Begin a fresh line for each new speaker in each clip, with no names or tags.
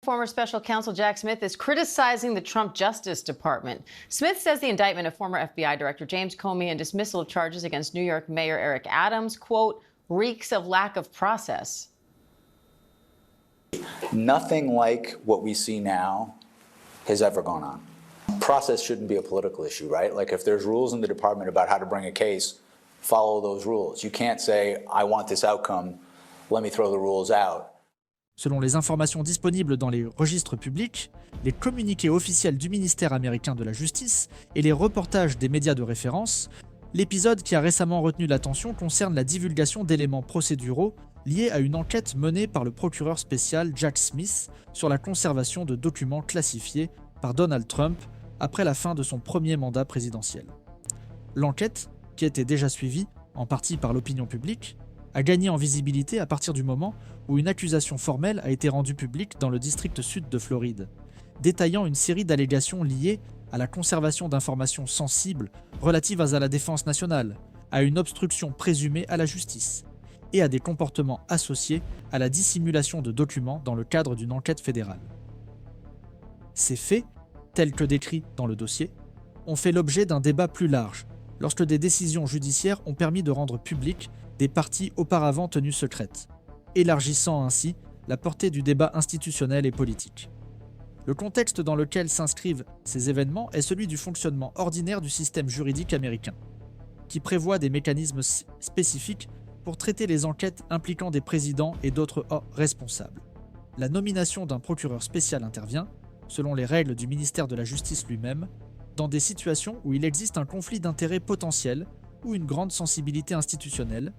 Former special counsel Jack Smith is criticizing the Trump Justice Department. Smith says the indictment of former FBI Director James Comey and dismissal of charges against New York Mayor Eric Adams, quote, reeks of lack of process.
Nothing like what we see now has ever gone on. Process shouldn't be a political issue, right? Like if there's rules in the department about how to bring a case, follow those rules. You can't say, I want this outcome, let me throw the rules out.
Selon les informations disponibles dans les registres publics, les communiqués officiels du ministère américain de la Justice et les reportages des médias de référence, l'épisode qui a récemment retenu l'attention concerne la divulgation d'éléments procéduraux liés à une enquête menée par le procureur spécial Jack Smith sur la conservation de documents classifiés par Donald Trump après la fin de son premier mandat présidentiel. L'enquête, qui était déjà suivie, en partie par l'opinion publique, a gagné en visibilité à partir du moment où une accusation formelle a été rendue publique dans le district sud de Floride, détaillant une série d'allégations liées à la conservation d'informations sensibles relatives à la défense nationale, à une obstruction présumée à la justice et à des comportements associés à la dissimulation de documents dans le cadre d'une enquête fédérale. Ces faits, tels que décrits dans le dossier, ont fait l'objet d'un débat plus large lorsque des décisions judiciaires ont permis de rendre publiques des parties auparavant tenues secrètes, élargissant ainsi la portée du débat institutionnel et politique. Le contexte dans lequel s'inscrivent ces événements est celui du fonctionnement ordinaire du système juridique américain, qui prévoit des mécanismes spécifiques pour traiter les enquêtes impliquant des présidents et d'autres responsables. La nomination d'un procureur spécial intervient, selon les règles du ministère de la Justice lui-même, dans des situations où il existe un conflit d'intérêts potentiel ou une grande sensibilité institutionnelle,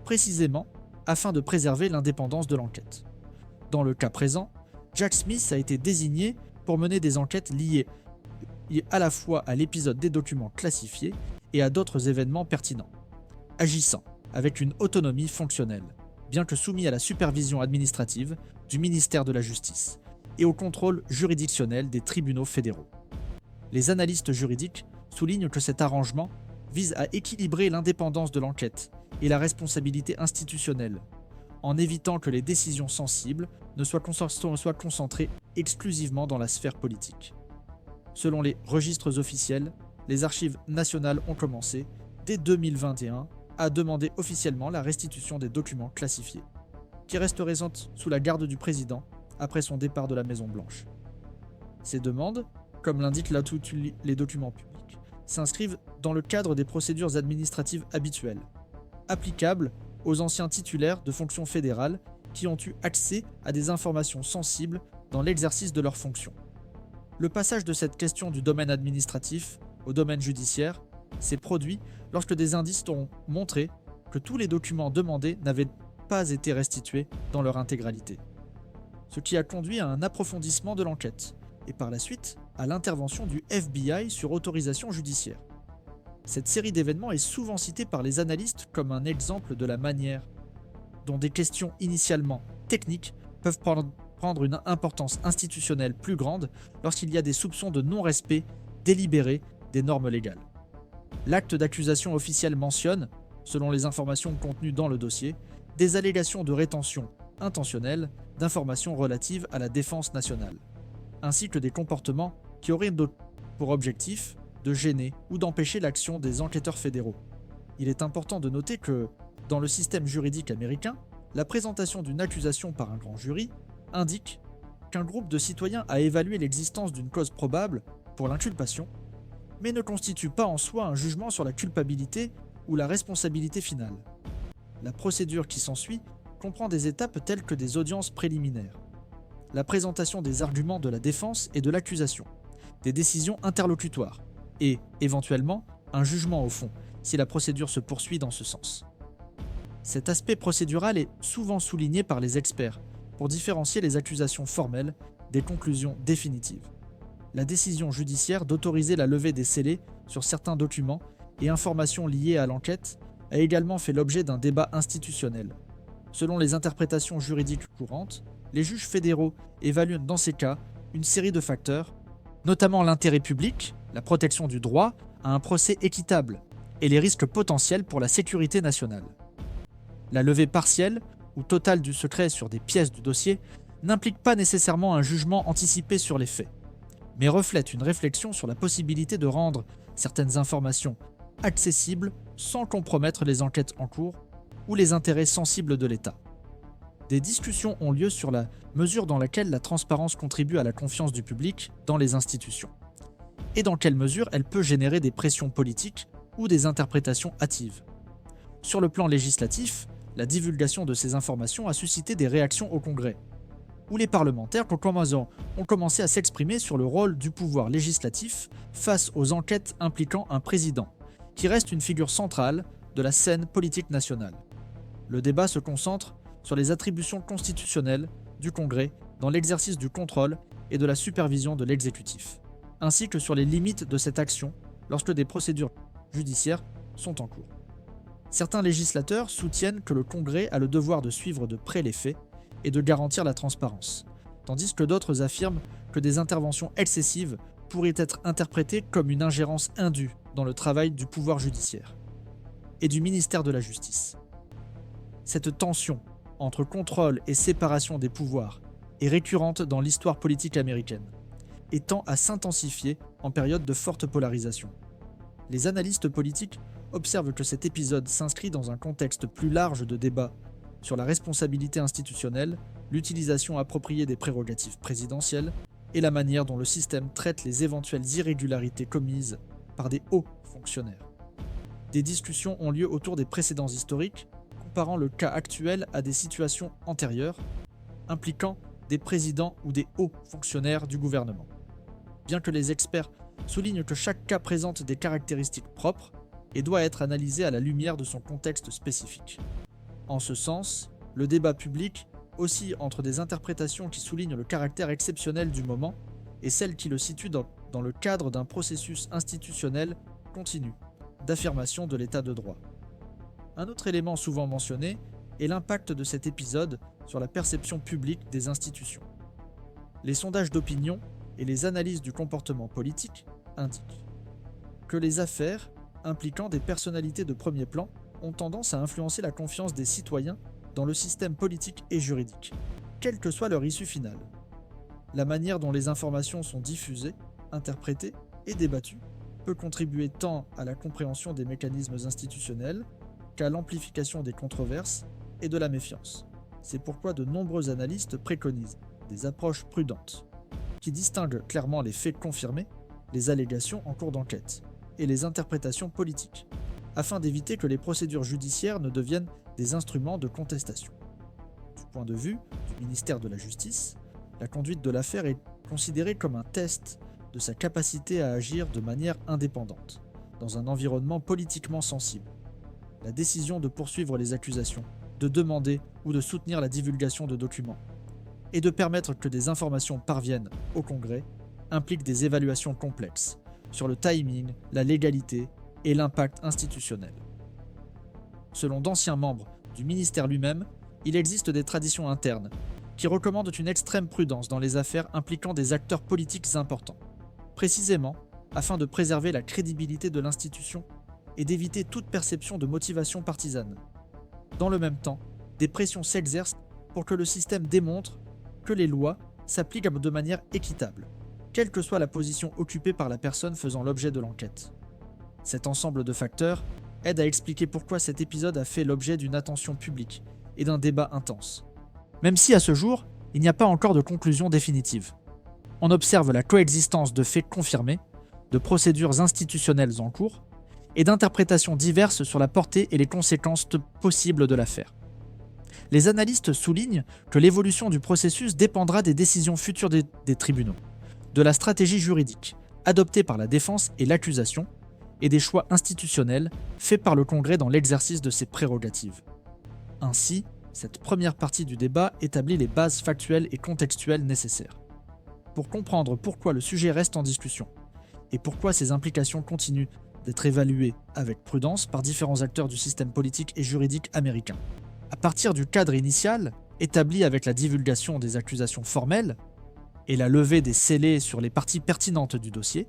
précisément afin de préserver l'indépendance de l'enquête. Dans le cas présent, Jack Smith a été désigné pour mener des enquêtes liées à la fois à l'épisode des documents classifiés et à d'autres événements pertinents, agissant avec une autonomie fonctionnelle, bien que soumis à la supervision administrative du ministère de la Justice et au contrôle juridictionnel des tribunaux fédéraux. Les analystes juridiques soulignent que cet arrangement vise à équilibrer l'indépendance de l'enquête et la responsabilité institutionnelle, en évitant que les décisions sensibles ne soient concentrées exclusivement dans la sphère politique. Selon les registres officiels, les archives nationales ont commencé, dès 2021, à demander officiellement la restitution des documents classifiés, qui resteraient sous la garde du président après son départ de la Maison-Blanche. Ces demandes, comme l'indiquent les documents publics, s'inscrivent dans le cadre des procédures administratives habituelles, applicables aux anciens titulaires de fonctions fédérales qui ont eu accès à des informations sensibles dans l'exercice de leurs fonctions. Le passage de cette question du domaine administratif au domaine judiciaire s'est produit lorsque des indices ont montré que tous les documents demandés n'avaient pas été restitués dans leur intégralité, ce qui a conduit à un approfondissement de l'enquête et par la suite à l'intervention du FBI sur autorisation judiciaire. Cette série d'événements est souvent citée par les analystes comme un exemple de la manière dont des questions initialement techniques peuvent prendre une importance institutionnelle plus grande lorsqu'il y a des soupçons de non-respect délibéré des normes légales. L'acte d'accusation officiel mentionne, selon les informations contenues dans le dossier, des allégations de rétention intentionnelle d'informations relatives à la défense nationale, ainsi que des comportements qui auraient pour objectif de gêner ou d'empêcher l'action des enquêteurs fédéraux. Il est important de noter que, dans le système juridique américain, la présentation d'une accusation par un grand jury indique qu'un groupe de citoyens a évalué l'existence d'une cause probable pour l'inculpation, mais ne constitue pas en soi un jugement sur la culpabilité ou la responsabilité finale. La procédure qui s'ensuit comprend des étapes telles que des audiences préliminaires, la présentation des arguments de la défense et de l'accusation, des décisions interlocutoires et, éventuellement, un jugement au fond, si la procédure se poursuit dans ce sens. Cet aspect procédural est souvent souligné par les experts pour différencier les accusations formelles des conclusions définitives. La décision judiciaire d'autoriser la levée des scellés sur certains documents et informations liées à l'enquête a également fait l'objet d'un débat institutionnel. Selon les interprétations juridiques courantes, les juges fédéraux évaluent dans ces cas une série de facteurs, notamment l'intérêt public, la protection du droit à un procès équitable et les risques potentiels pour la sécurité nationale. La levée partielle ou totale du secret sur des pièces du dossier n'implique pas nécessairement un jugement anticipé sur les faits, mais reflète une réflexion sur la possibilité de rendre certaines informations accessibles sans compromettre les enquêtes en cours ou les intérêts sensibles de l'État. Des discussions ont lieu sur la mesure dans laquelle la transparence contribue à la confiance du public dans les institutions, et dans quelle mesure elle peut générer des pressions politiques ou des interprétations hâtives. Sur le plan législatif, la divulgation de ces informations a suscité des réactions au Congrès, où les parlementaires ont commencé à s'exprimer sur le rôle du pouvoir législatif face aux enquêtes impliquant un président, qui reste une figure centrale de la scène politique nationale. Le débat se concentre sur les attributions constitutionnelles du Congrès dans l'exercice du contrôle et de la supervision de l'exécutif, ainsi que sur les limites de cette action lorsque des procédures judiciaires sont en cours. Certains législateurs soutiennent que le Congrès a le devoir de suivre de près les faits et de garantir la transparence, tandis que d'autres affirment que des interventions excessives pourraient être interprétées comme une ingérence indue dans le travail du pouvoir judiciaire et du ministère de la Justice. Cette tension entre contrôle et séparation des pouvoirs est récurrente dans l'histoire politique américaine et tend à s'intensifier en période de forte polarisation. Les analystes politiques observent que cet épisode s'inscrit dans un contexte plus large de débat sur la responsabilité institutionnelle, l'utilisation appropriée des prérogatives présidentielles et la manière dont le système traite les éventuelles irrégularités commises par des hauts fonctionnaires. Des discussions ont lieu autour des précédents historiques, comparant le cas actuel à des situations antérieures, impliquant des présidents ou des hauts fonctionnaires du gouvernement. Bien que les experts soulignent que chaque cas présente des caractéristiques propres et doit être analysé à la lumière de son contexte spécifique. En ce sens, le débat public oscille entre des interprétations qui soulignent le caractère exceptionnel du moment et celles qui le situent dans le cadre d'un processus institutionnel continu d'affirmation de l'état de droit. Un autre élément souvent mentionné est l'impact de cet épisode sur la perception publique des institutions. Les sondages d'opinion et les analyses du comportement politique indiquent que les affaires impliquant des personnalités de premier plan ont tendance à influencer la confiance des citoyens dans le système politique et juridique, quelle que soit leur issue finale. La manière dont les informations sont diffusées, interprétées et débattues peut contribuer tant à la compréhension des mécanismes institutionnels qu'à l'amplification des controverses et de la méfiance. C'est pourquoi de nombreux analystes préconisent des approches prudentes, qui distinguent clairement les faits confirmés, les allégations en cours d'enquête, et les interprétations politiques, afin d'éviter que les procédures judiciaires ne deviennent des instruments de contestation. Du point de vue du ministère de la Justice, la conduite de l'affaire est considérée comme un test de sa capacité à agir de manière indépendante, dans un environnement politiquement sensible. La décision de poursuivre les accusations, de demander ou de soutenir la divulgation de documents, et de permettre que des informations parviennent au Congrès, implique des évaluations complexes sur le timing, la légalité et l'impact institutionnel. Selon d'anciens membres du ministère lui-même, il existe des traditions internes qui recommandent une extrême prudence dans les affaires impliquant des acteurs politiques importants, précisément afin de préserver la crédibilité de l'institution et d'éviter toute perception de motivation partisane. Dans le même temps, des pressions s'exercent pour que le système démontre que les lois s'appliquent de manière équitable, quelle que soit la position occupée par la personne faisant l'objet de l'enquête. Cet ensemble de facteurs aide à expliquer pourquoi cet épisode a fait l'objet d'une attention publique et d'un débat intense. Même si à ce jour, il n'y a pas encore de conclusion définitive. On observe la coexistence de faits confirmés, de procédures institutionnelles en cours et d'interprétations diverses sur la portée et les conséquences possibles de l'affaire. Les analystes soulignent que l'évolution du processus dépendra des décisions futures des tribunaux, de la stratégie juridique adoptée par la défense et l'accusation, et des choix institutionnels faits par le Congrès dans l'exercice de ses prérogatives. Ainsi, cette première partie du débat établit les bases factuelles et contextuelles nécessaires. Pour comprendre pourquoi le sujet reste en discussion, et pourquoi ses implications continuent d'être évaluées avec prudence par différents acteurs du système politique et juridique américain. À partir du cadre initial, établi avec la divulgation des accusations formelles et la levée des scellés sur les parties pertinentes du dossier,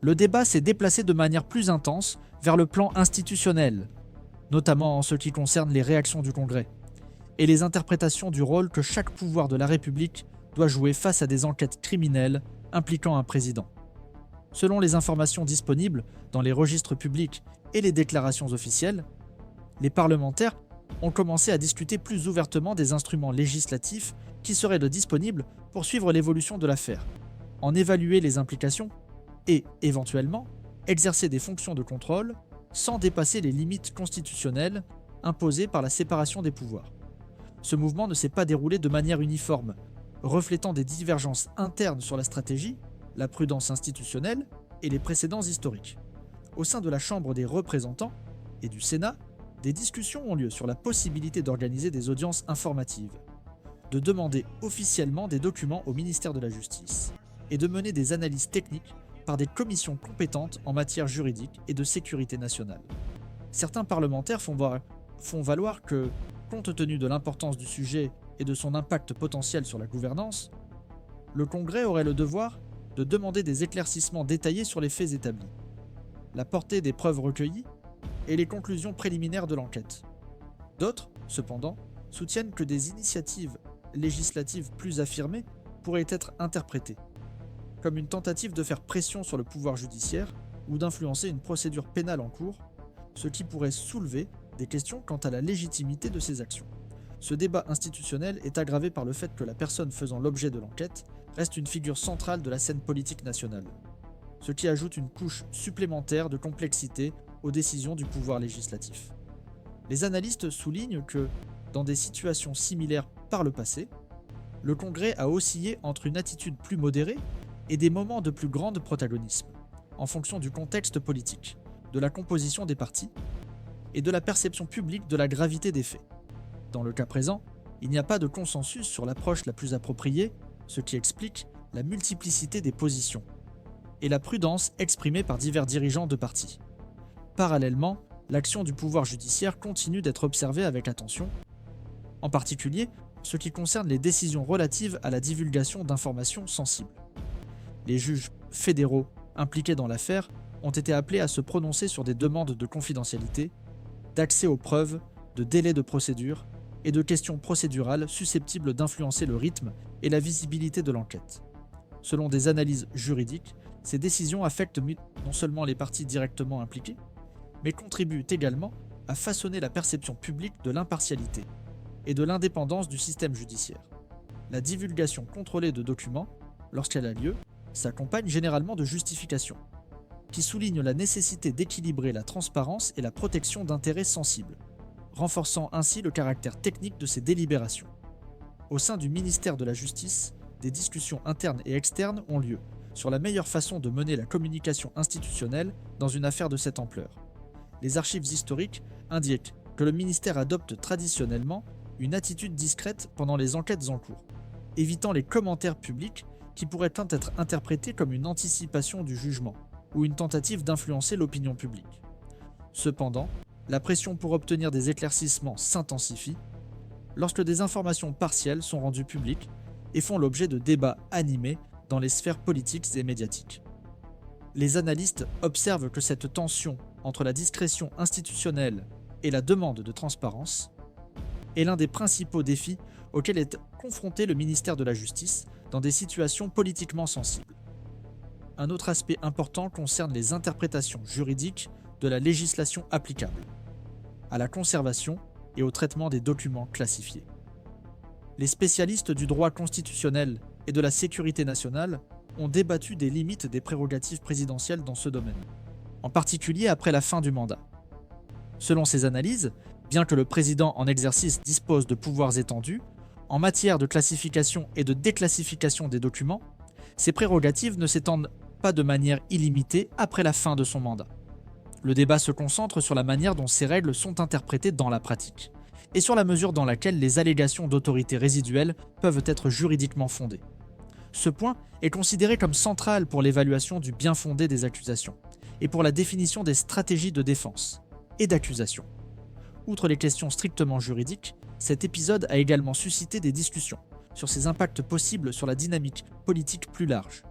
le débat s'est déplacé de manière plus intense vers le plan institutionnel, notamment en ce qui concerne les réactions du Congrès, et les interprétations du rôle que chaque pouvoir de la République doit jouer face à des enquêtes criminelles impliquant un président. Selon les informations disponibles dans les registres publics et les déclarations officielles, les parlementaires ont commencé à discuter plus ouvertement des instruments législatifs qui seraient disponibles pour suivre l'évolution de l'affaire, en évaluer les implications et, éventuellement, exercer des fonctions de contrôle sans dépasser les limites constitutionnelles imposées par la séparation des pouvoirs. Ce mouvement ne s'est pas déroulé de manière uniforme, reflétant des divergences internes sur la stratégie, la prudence institutionnelle et les précédents historiques. Au sein de la Chambre des représentants et du Sénat, des discussions ont lieu sur la possibilité d'organiser des audiences informatives, de demander officiellement des documents au ministère de la Justice et de mener des analyses techniques par des commissions compétentes en matière juridique et de sécurité nationale. Certains parlementaires font valoir que, compte tenu de l'importance du sujet et de son impact potentiel sur la gouvernance, le Congrès aurait le devoir de demander des éclaircissements détaillés sur les faits établis, la portée des preuves recueillies et les conclusions préliminaires de l'enquête. D'autres, cependant, soutiennent que des initiatives législatives plus affirmées pourraient être interprétées, comme une tentative de faire pression sur le pouvoir judiciaire ou d'influencer une procédure pénale en cours, ce qui pourrait soulever des questions quant à la légitimité de ces actions. Ce débat institutionnel est aggravé par le fait que la personne faisant l'objet de l'enquête reste une figure centrale de la scène politique nationale, ce qui ajoute une couche supplémentaire de complexité aux décisions du pouvoir législatif. Les analystes soulignent que, dans des situations similaires par le passé, le Congrès a oscillé entre une attitude plus modérée et des moments de plus grand protagonisme, en fonction du contexte politique, de la composition des partis et de la perception publique de la gravité des faits. Dans le cas présent, il n'y a pas de consensus sur l'approche la plus appropriée, ce qui explique la multiplicité des positions et la prudence exprimée par divers dirigeants de partis. Parallèlement, l'action du pouvoir judiciaire continue d'être observée avec attention, en particulier ce qui concerne les décisions relatives à la divulgation d'informations sensibles. Les juges fédéraux impliqués dans l'affaire ont été appelés à se prononcer sur des demandes de confidentialité, d'accès aux preuves, de délais de procédure et de questions procédurales susceptibles d'influencer le rythme et la visibilité de l'enquête. Selon des analyses juridiques, ces décisions affectent non seulement les parties directement impliquées, mais contribuent également à façonner la perception publique de l'impartialité et de l'indépendance du système judiciaire. La divulgation contrôlée de documents, lorsqu'elle a lieu, s'accompagne généralement de justifications, qui soulignent la nécessité d'équilibrer la transparence et la protection d'intérêts sensibles, renforçant ainsi le caractère technique de ces délibérations. Au sein du ministère de la Justice, des discussions internes et externes ont lieu sur la meilleure façon de mener la communication institutionnelle dans une affaire de cette ampleur. Les archives historiques indiquent que le ministère adopte traditionnellement une attitude discrète pendant les enquêtes en cours, évitant les commentaires publics qui pourraient être interprétés comme une anticipation du jugement ou une tentative d'influencer l'opinion publique. Cependant, la pression pour obtenir des éclaircissements s'intensifie lorsque des informations partielles sont rendues publiques et font l'objet de débats animés dans les sphères politiques et médiatiques. Les analystes observent que cette tension entre la discrétion institutionnelle et la demande de transparence est l'un des principaux défis auxquels est confronté le ministère de la Justice dans des situations politiquement sensibles. Un autre aspect important concerne les interprétations juridiques de la législation applicable, à la conservation et au traitement des documents classifiés. Les spécialistes du droit constitutionnel et de la sécurité nationale ont débattu des limites des prérogatives présidentielles dans ce domaine, en particulier après la fin du mandat. Selon ces analyses, bien que le président en exercice dispose de pouvoirs étendus, en matière de classification et de déclassification des documents, ces prérogatives ne s'étendent pas de manière illimitée après la fin de son mandat. Le débat se concentre sur la manière dont ces règles sont interprétées dans la pratique, et sur la mesure dans laquelle les allégations d'autorité résiduelle peuvent être juridiquement fondées. Ce point est considéré comme central pour l'évaluation du bien-fondé des accusations, et pour la définition des stratégies de défense et d'accusation. Outre les questions strictement juridiques, cet épisode a également suscité des discussions sur ses impacts possibles sur la dynamique politique plus large.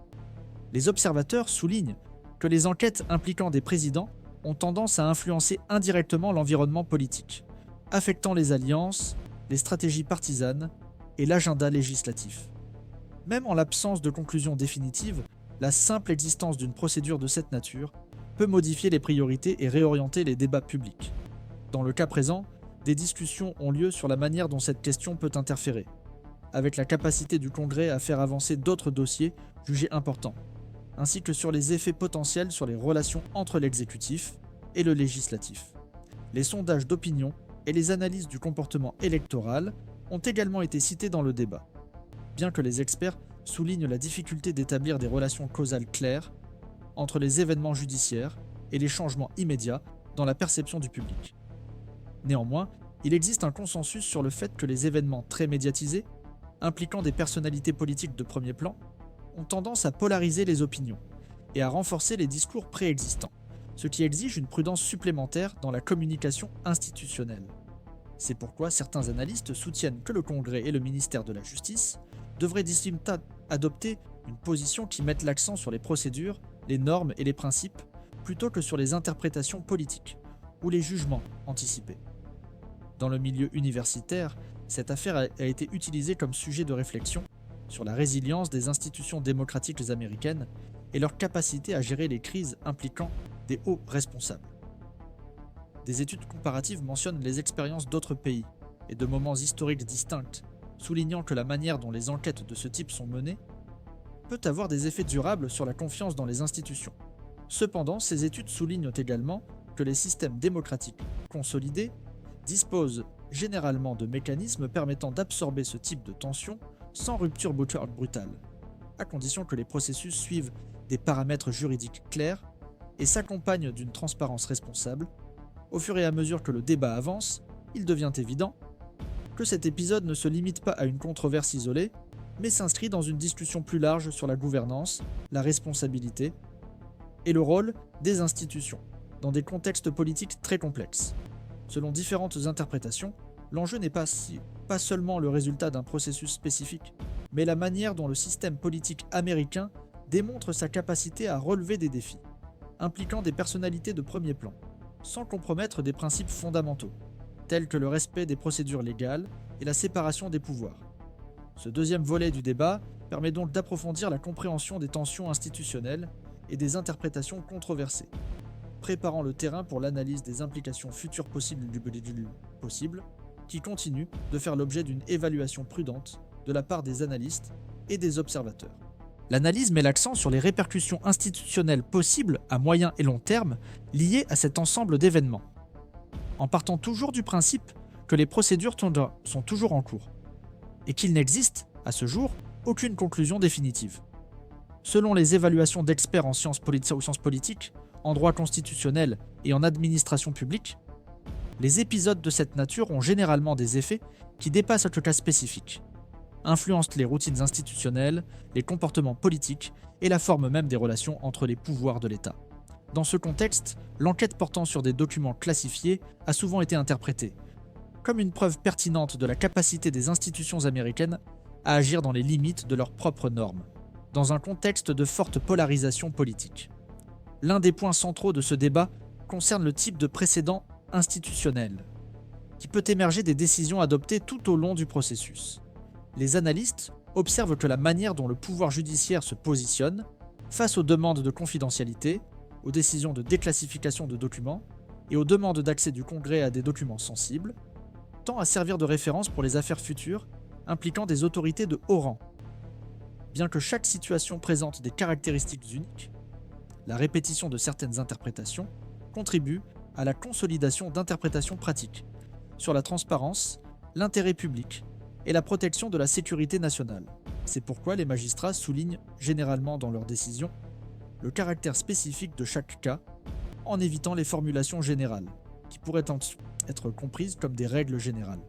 Les observateurs soulignent que les enquêtes impliquant des présidents ont tendance à influencer indirectement l'environnement politique, affectant les alliances, les stratégies partisanes et l'agenda législatif. Même en l'absence de conclusion définitive, la simple existence d'une procédure de cette nature peut modifier les priorités et réorienter les débats publics. Dans le cas présent, des discussions ont lieu sur la manière dont cette question peut interférer, avec la capacité du Congrès à faire avancer d'autres dossiers jugés importants, ainsi que sur les effets potentiels sur les relations entre l'exécutif et le législatif. Les sondages d'opinion et les analyses du comportement électoral ont également été cités dans le débat, bien que les experts soulignent la difficulté d'établir des relations causales claires entre les événements judiciaires et les changements immédiats dans la perception du public. Néanmoins, il existe un consensus sur le fait que les événements très médiatisés, impliquant des personnalités politiques de premier plan, ont tendance à polariser les opinions et à renforcer les discours préexistants, ce qui exige une prudence supplémentaire dans la communication institutionnelle. C'est pourquoi certains analystes soutiennent que le Congrès et le ministère de la Justice devraient distinctement adopter une position qui mette l'accent sur les procédures, les normes et les principes, plutôt que sur les interprétations politiques ou les jugements anticipés. Dans le milieu universitaire, cette affaire a été utilisée comme sujet de réflexion sur la résilience des institutions démocratiques américaines et leur capacité à gérer les crises impliquant des hauts responsables. Des études comparatives mentionnent les expériences d'autres pays et de moments historiques distincts, soulignant que la manière dont les enquêtes de ce type sont menées peut avoir des effets durables sur la confiance dans les institutions. Cependant, ces études soulignent également que les systèmes démocratiques consolidés disposent généralement de mécanismes permettant d'absorber ce type de tension sans rupture brutale, à condition que les processus suivent des paramètres juridiques clairs et s'accompagnent d'une transparence responsable. Au fur et à mesure que le débat avance, il devient évident que cet épisode ne se limite pas à une controverse isolée, mais s'inscrit dans une discussion plus large sur la gouvernance, la responsabilité et le rôle des institutions, dans des contextes politiques très complexes. Selon différentes interprétations, l'enjeu n'est pas seulement le résultat d'un processus spécifique, mais la manière dont le système politique américain démontre sa capacité à relever des défis, impliquant des personnalités de premier plan, sans compromettre des principes fondamentaux, tels que le respect des procédures légales et la séparation des pouvoirs. Ce deuxième volet du débat permet donc d'approfondir la compréhension des tensions institutionnelles et des interprétations controversées, préparant le terrain pour l'analyse des implications futures possibles du possible, qui continue de faire l'objet d'une évaluation prudente de la part des analystes et des observateurs. L'analyse met l'accent sur les répercussions institutionnelles possibles à moyen et long terme liées à cet ensemble d'événements, en partant toujours du principe que les procédures sont toujours en cours, et qu'il n'existe, à ce jour, aucune conclusion définitive. Selon les évaluations d'experts en sciences politiques, en droit constitutionnel et en administration publique, les épisodes de cette nature ont généralement des effets qui dépassent le cas spécifique, influencent les routines institutionnelles, les comportements politiques et la forme même des relations entre les pouvoirs de l'État. Dans ce contexte, l'enquête portant sur des documents classifiés a souvent été interprétée comme une preuve pertinente de la capacité des institutions américaines à agir dans les limites de leurs propres normes, dans un contexte de forte polarisation politique. L'un des points centraux de ce débat concerne le type de précédent institutionnel, qui peut émerger des décisions adoptées tout au long du processus. Les analystes observent que la manière dont le pouvoir judiciaire se positionne face aux demandes de confidentialité, aux décisions de déclassification de documents et aux demandes d'accès du Congrès à des documents sensibles tend à servir de référence pour les affaires futures impliquant des autorités de haut rang. Bien que chaque situation présente des caractéristiques uniques, la répétition de certaines interprétations contribue à la consolidation d'interprétations pratiques sur la transparence, l'intérêt public et la protection de la sécurité nationale. C'est pourquoi les magistrats soulignent généralement dans leurs décisions le caractère spécifique de chaque cas en évitant les formulations générales, qui pourraient être comprises comme des règles générales.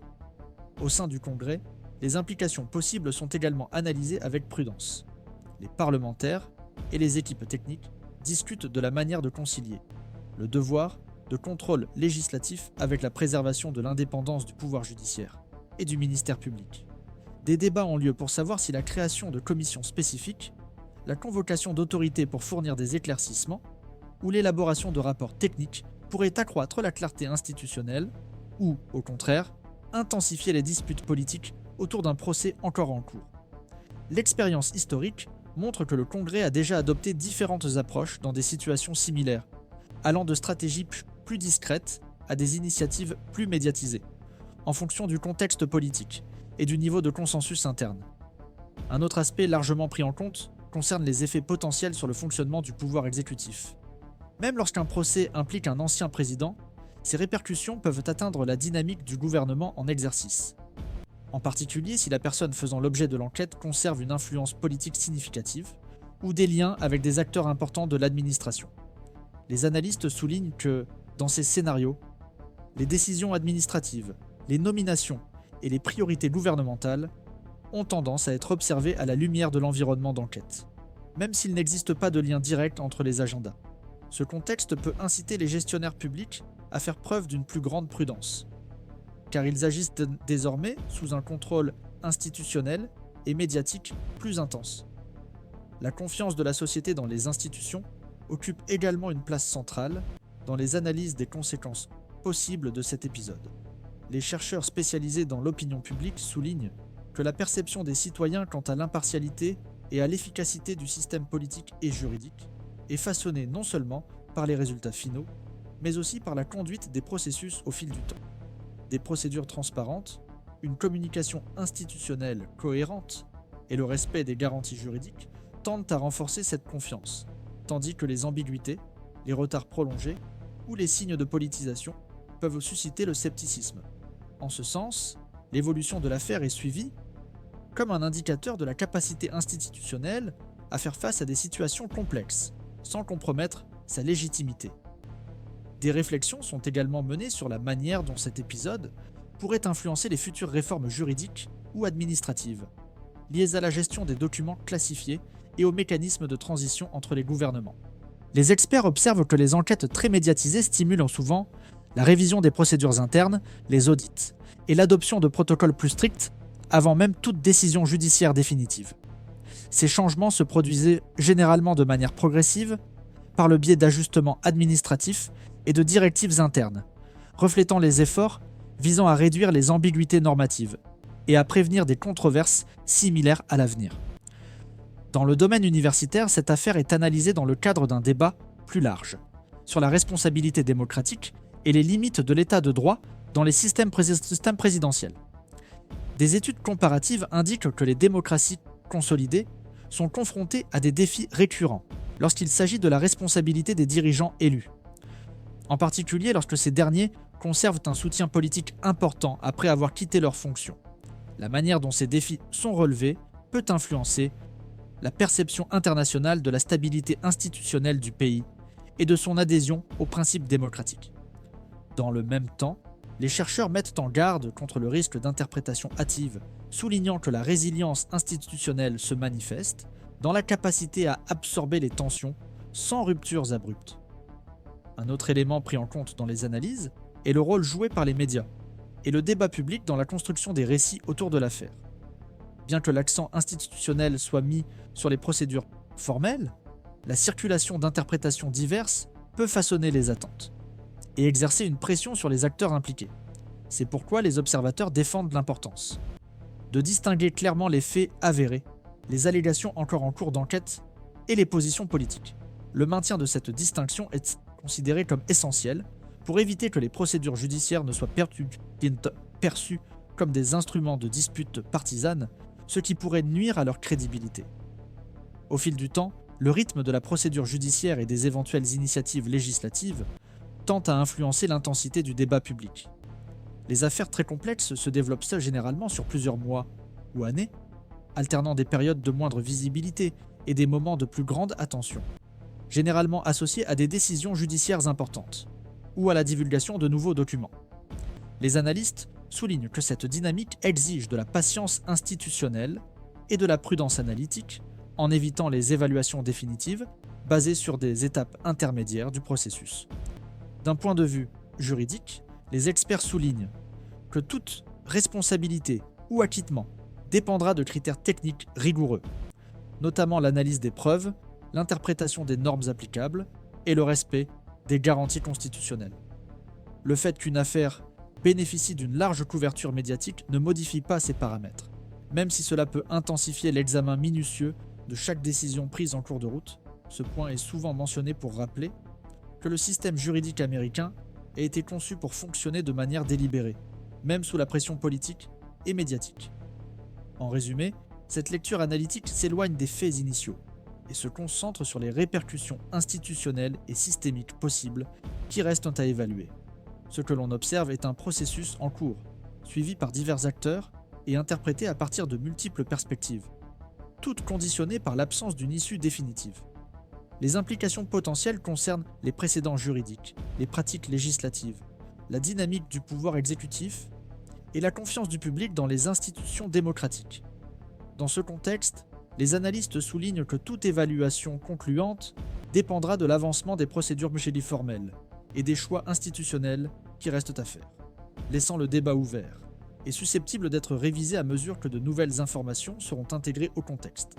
Au sein du Congrès, les implications possibles sont également analysées avec prudence. Les parlementaires et les équipes techniques discutent de la manière de concilier le devoir de contrôle législatif avec la préservation de l'indépendance du pouvoir judiciaire et du ministère public. Des débats ont lieu pour savoir si la création de commissions spécifiques, la convocation d'autorités pour fournir des éclaircissements ou l'élaboration de rapports techniques pourrait accroître la clarté institutionnelle ou, au contraire, intensifier les disputes politiques autour d'un procès encore en cours. L'expérience historique montre que le Congrès a déjà adopté différentes approches dans des situations similaires, allant de stratégies plus discrètes à des initiatives plus médiatisées, en fonction du contexte politique et du niveau de consensus interne. Un autre aspect largement pris en compte concerne les effets potentiels sur le fonctionnement du pouvoir exécutif. Même lorsqu'un procès implique un ancien président, ces répercussions peuvent atteindre la dynamique du gouvernement en exercice. En particulier si la personne faisant l'objet de l'enquête conserve une influence politique significative ou des liens avec des acteurs importants de l'administration. Les analystes soulignent que, dans ces scénarios, les décisions administratives, les nominations et les priorités gouvernementales ont tendance à être observées à la lumière de l'environnement d'enquête, même s'il n'existe pas de lien direct entre les agendas. Ce contexte peut inciter les gestionnaires publics à faire preuve d'une plus grande prudence, car ils agissent désormais sous un contrôle institutionnel et médiatique plus intense. La confiance de la société dans les institutions occupe également une place centrale dans les analyses des conséquences possibles de cet épisode. Les chercheurs spécialisés dans l'opinion publique soulignent que la perception des citoyens quant à l'impartialité et à l'efficacité du système politique et juridique est façonnée non seulement par les résultats finaux, mais aussi par la conduite des processus au fil du temps. Des procédures transparentes, une communication institutionnelle cohérente et le respect des garanties juridiques tendent à renforcer cette confiance, tandis que les ambiguïtés, les retards prolongés ou les signes de politisation peuvent susciter le scepticisme. En ce sens, l'évolution de l'affaire est suivie comme un indicateur de la capacité institutionnelle à faire face à des situations complexes, sans compromettre sa légitimité. Des réflexions sont également menées sur la manière dont cet épisode pourrait influencer les futures réformes juridiques ou administratives, liées à la gestion des documents classifiés et aux mécanismes de transition entre les gouvernements. Les experts observent que les enquêtes très médiatisées stimulent souvent la révision des procédures internes, les audits, et l'adoption de protocoles plus stricts avant même toute décision judiciaire définitive. Ces changements se produisaient généralement de manière progressive, par le biais d'ajustements administratifs et de directives internes, reflétant les efforts visant à réduire les ambiguïtés normatives et à prévenir des controverses similaires à l'avenir. Dans le domaine universitaire, cette affaire est analysée dans le cadre d'un débat plus large, sur la responsabilité démocratique et les limites de l'état de droit dans les systèmes présidentiels. Des études comparatives indiquent que les démocraties consolidées sont confrontées à des défis récurrents lorsqu'il s'agit de la responsabilité des dirigeants élus, en particulier lorsque ces derniers conservent un soutien politique important après avoir quitté leurs fonctions. La manière dont ces défis sont relevés peut influencer la perception internationale de la stabilité institutionnelle du pays et de son adhésion aux principes démocratiques. Dans le même temps, les chercheurs mettent en garde contre le risque d'interprétation hâtive, soulignant que la résilience institutionnelle se manifeste dans la capacité à absorber les tensions sans ruptures abruptes. Un autre élément pris en compte dans les analyses est le rôle joué par les médias et le débat public dans la construction des récits autour de l'affaire. Bien que l'accent institutionnel soit mis sur les procédures formelles, la circulation d'interprétations diverses peut façonner les attentes et exercer une pression sur les acteurs impliqués. C'est pourquoi les observateurs défendent l'importance de distinguer clairement les faits avérés, les allégations encore en cours d'enquête et les positions politiques. Le maintien de cette distinction est considéré comme essentiel pour éviter que les procédures judiciaires ne soient perçues comme des instruments de dispute partisane, ce qui pourrait nuire à leur crédibilité. Au fil du temps, le rythme de la procédure judiciaire et des éventuelles initiatives législatives tend à influencer l'intensité du débat public. Les affaires très complexes se développent généralement sur plusieurs mois ou années, alternant des périodes de moindre visibilité et des moments de plus grande attention, généralement associés à des décisions judiciaires importantes ou à la divulgation de nouveaux documents. Les analystes soulignent que cette dynamique exige de la patience institutionnelle et de la prudence analytique en évitant les évaluations définitives basées sur des étapes intermédiaires du processus. D'un point de vue juridique, les experts soulignent que toute responsabilité ou acquittement dépendra de critères techniques rigoureux, notamment l'analyse des preuves, l'interprétation des normes applicables et le respect des garanties constitutionnelles. Le fait qu'une affaire bénéficie d'une large couverture médiatique ne modifie pas ces paramètres. Même si cela peut intensifier l'examen minutieux de chaque décision prise en cours de route, ce point est souvent mentionné pour rappeler que le système juridique américain a été conçu pour fonctionner de manière délibérée, même sous la pression politique et médiatique. En résumé, cette lecture analytique s'éloigne des faits initiaux et se concentre sur les répercussions institutionnelles et systémiques possibles qui restent à évaluer. Ce que l'on observe est un processus en cours, suivi par divers acteurs et interprété à partir de multiples perspectives, toutes conditionnées par l'absence d'une issue définitive. Les implications potentielles concernent les précédents juridiques, les pratiques législatives, la dynamique du pouvoir exécutif et la confiance du public dans les institutions démocratiques. Dans ce contexte, les analystes soulignent que toute évaluation concluante dépendra de l'avancement des procédures formelles et des choix institutionnels qui restent à faire, laissant le débat ouvert et susceptible d'être révisé à mesure que de nouvelles informations seront intégrées au contexte.